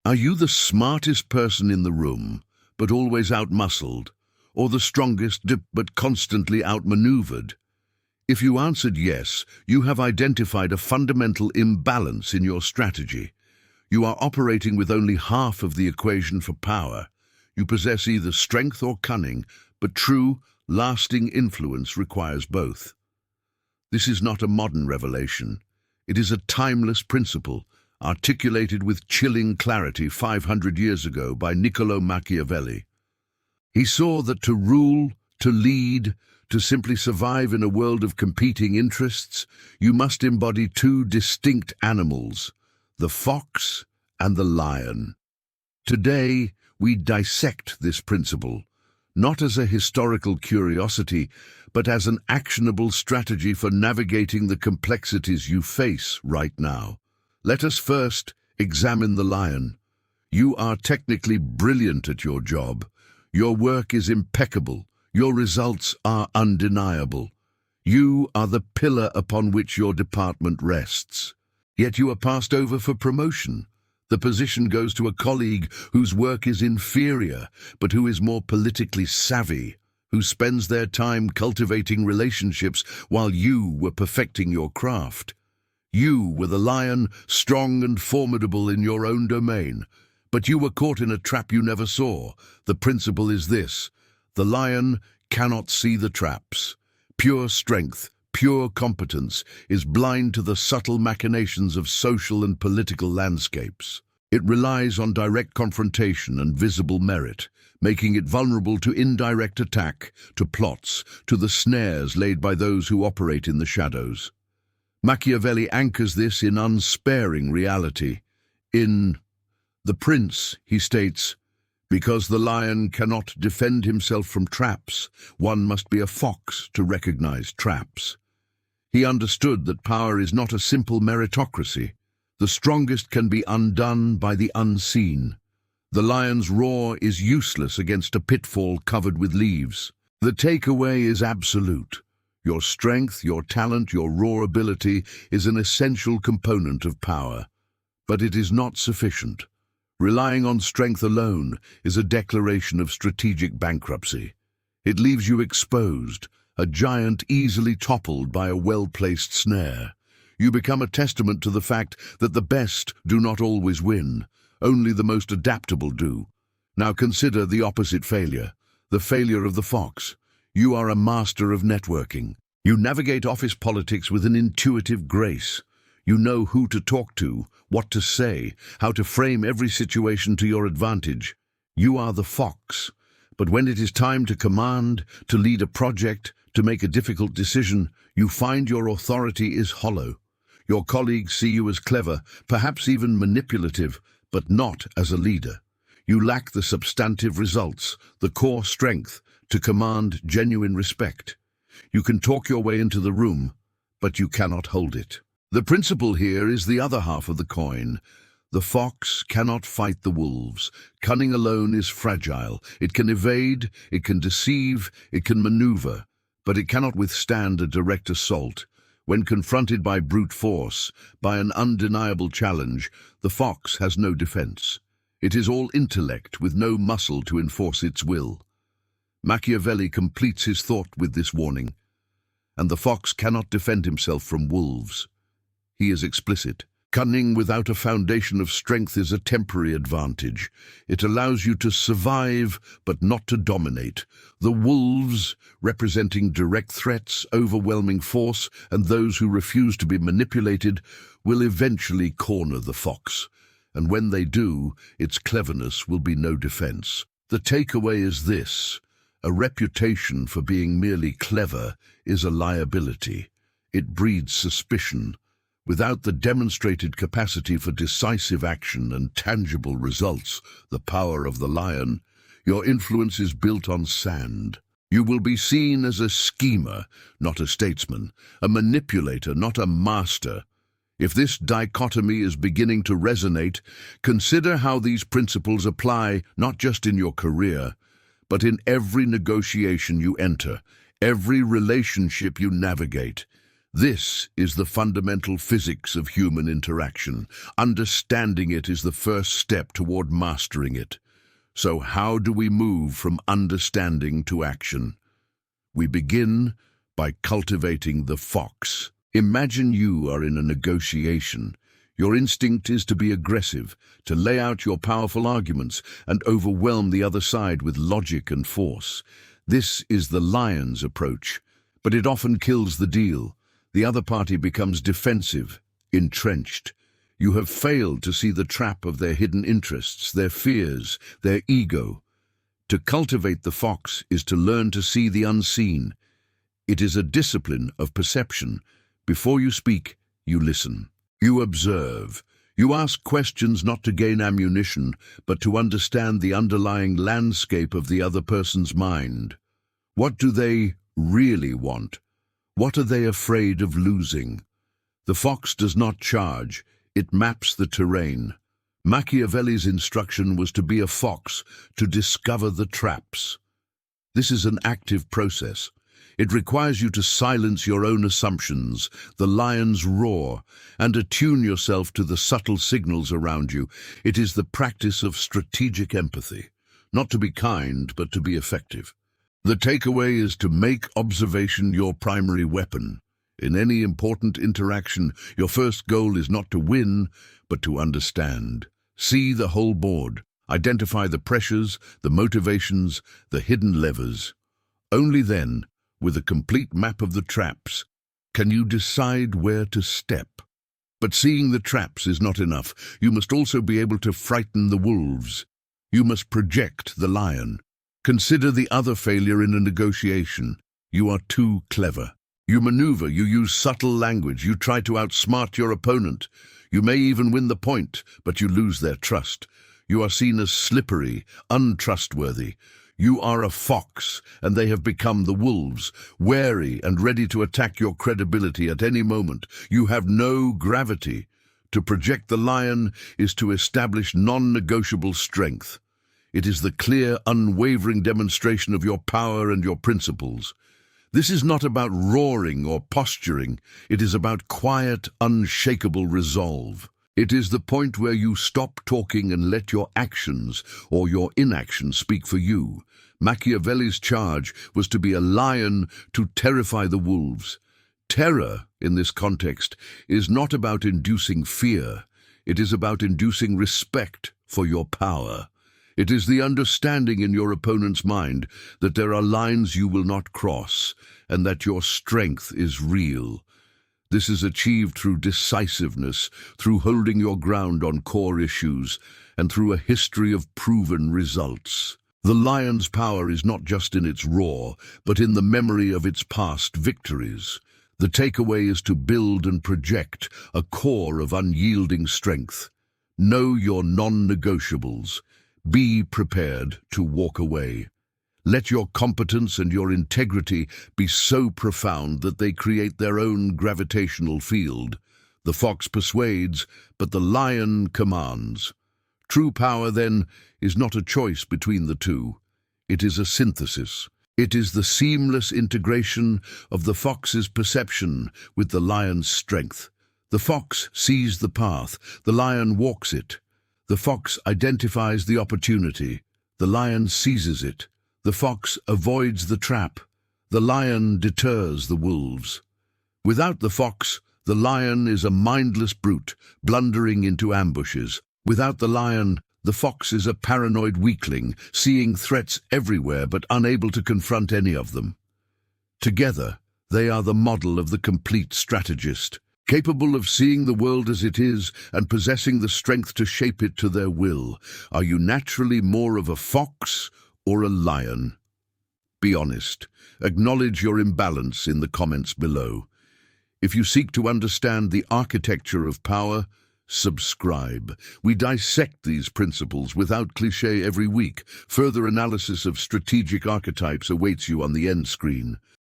Are you the smartest person in the room, but always outmuscled, or the strongest but constantly outmaneuvered? If you answered yes, you have identified a fundamental imbalance in your strategy. You are operating with only half of the equation for power. You possess either strength or cunning, but true, lasting influence requires both. This is not a modern revelation. It is a timeless principle, articulated with chilling clarity 500 years ago by Niccolo Machiavelli. He saw that to rule, to lead, to simply survive in a world of competing interests, you must embody two distinct animals, the fox and the lion. Today, we dissect this principle, not as a historical curiosity, but as an actionable strategy for navigating the complexities you face right now. Let us first examine the lion. You are technically brilliant at your job. Your work is impeccable. Your results are undeniable. You are the pillar upon which your department rests. Yet you are passed over for promotion. The position goes to a colleague whose work is inferior, but who is more politically savvy, who spends their time cultivating relationships while you were perfecting your craft. You were the lion, strong and formidable in your own domain, but you were caught in a trap you never saw. The principle is this: the lion cannot see the traps. Pure strength, pure competence is blind to the subtle machinations of social and political landscapes. It relies on direct confrontation and visible merit, making it vulnerable to indirect attack, to plots, to the snares laid by those who operate in the shadows. Machiavelli anchors this in unsparing reality. In The Prince, he states, "Because the lion cannot defend himself from traps, one must be a fox to recognize traps." He understood that power is not a simple meritocracy. The strongest can be undone by the unseen. The lion's roar is useless against a pitfall covered with leaves. The takeaway is absolute. Your strength, your talent, your raw ability is an essential component of power. But it is not sufficient. Relying on strength alone is a declaration of strategic bankruptcy. It leaves you exposed, a giant easily toppled by a well-placed snare. You become a testament to the fact that the best do not always win. Only the most adaptable do. Now consider the opposite failure, the failure of the fox. You are a master of networking. You navigate office politics with an intuitive grace. You know who to talk to, what to say, how to frame every situation to your advantage. You are the fox. But when it is time to command, to lead a project, to make a difficult decision, you find your authority is hollow. Your colleagues see you as clever, perhaps even manipulative, but not as a leader. You lack the substantive results, the core strength, to command genuine respect. You can talk your way into the room, but you cannot hold it. The principle here is the other half of the coin. The fox cannot fight the wolves. Cunning alone is fragile. It can evade, it can deceive, it can maneuver, but it cannot withstand a direct assault. When confronted by brute force, by an undeniable challenge, the fox has no defense. It is all intellect with no muscle to enforce its will. Machiavelli completes his thought with this warning. And the fox cannot defend himself from wolves. He is explicit. Cunning without a foundation of strength is a temporary advantage. It allows you to survive, but not to dominate. The wolves, representing direct threats, overwhelming force, and those who refuse to be manipulated, will eventually corner the fox. And when they do, its cleverness will be no defense. The takeaway is this: a reputation for being merely clever is a liability. It breeds suspicion. Without the demonstrated capacity for decisive action and tangible results, the power of the lion, your influence is built on sand. You will be seen as a schemer, not a statesman, a manipulator, not a master. If this dichotomy is beginning to resonate, consider how these principles apply not just in your career, but in every negotiation you enter, every relationship you navigate. This is the fundamental physics of human interaction. Understanding it is the first step toward mastering it. So how do we move from understanding to action? We begin by cultivating the fox. Imagine you are in a negotiation. Your instinct is to be aggressive, to lay out your powerful arguments and overwhelm the other side with logic and force. This is the lion's approach, but it often kills the deal. The other party becomes defensive, entrenched. You have failed to see the trap of their hidden interests, their fears, their ego. To cultivate the fox is to learn to see the unseen. It is a discipline of perception. Before you speak, you listen. You observe. You ask questions not to gain ammunition, but to understand the underlying landscape of the other person's mind. What do they really want? What are they afraid of losing? The fox does not charge, it maps the terrain. Machiavelli's instruction was to be a fox, to discover the traps. This is an active process. It requires you to silence your own assumptions, the lion's roar, and attune yourself to the subtle signals around you. It is the practice of strategic empathy, not to be kind, but to be effective. The takeaway is to make observation your primary weapon. In any important interaction, your first goal is not to win, but to understand. See the whole board. Identify the pressures, the motivations, the hidden levers. Only then, with a complete map of the traps, can you decide where to step. But seeing the traps is not enough. You must also be able to frighten the wolves. You must project the lion. Consider the other failure in a negotiation. You are too clever. You maneuver, you use subtle language, you try to outsmart your opponent. You may even win the point, but you lose their trust. You are seen as slippery, untrustworthy. You are a fox, and they have become the wolves, wary and ready to attack your credibility at any moment. You have no gravity. To project the lion is to establish non-negotiable strength. It is the clear, unwavering demonstration of your power and your principles. This is not about roaring or posturing. It is about quiet, unshakable resolve. It is the point where you stop talking and let your actions or your inaction speak for you. Machiavelli's charge was to be a lion to terrify the wolves. Terror, in this context, is not about inducing fear. It is about inducing respect for your power. It is the understanding in your opponent's mind that there are lines you will not cross and that your strength is real. This is achieved through decisiveness, through holding your ground on core issues, and through a history of proven results. The lion's power is not just in its roar, but in the memory of its past victories. The takeaway is to build and project a core of unyielding strength. Know your non-negotiables. Be prepared to walk away. Let your competence and your integrity be so profound that they create their own gravitational field. The fox persuades, but the lion commands. True power, then, is not a choice between the two. It is a synthesis. It is the seamless integration of the fox's perception with the lion's strength. The fox sees the path, the lion walks it. The fox identifies the opportunity, the lion seizes it. The fox avoids the trap, the lion deters the wolves. Without the fox, the lion is a mindless brute, blundering into ambushes. Without the lion, the fox is a paranoid weakling, seeing threats everywhere but unable to confront any of them. Together, they are the model of the complete strategist, capable of seeing the world as it is and possessing the strength to shape it to their will. Are you naturally more of a fox or a lion? Be honest. Acknowledge your imbalance in the comments below. If you seek to understand the architecture of power, subscribe. We dissect these principles without cliché every week. Further analysis of strategic archetypes awaits you on the end screen.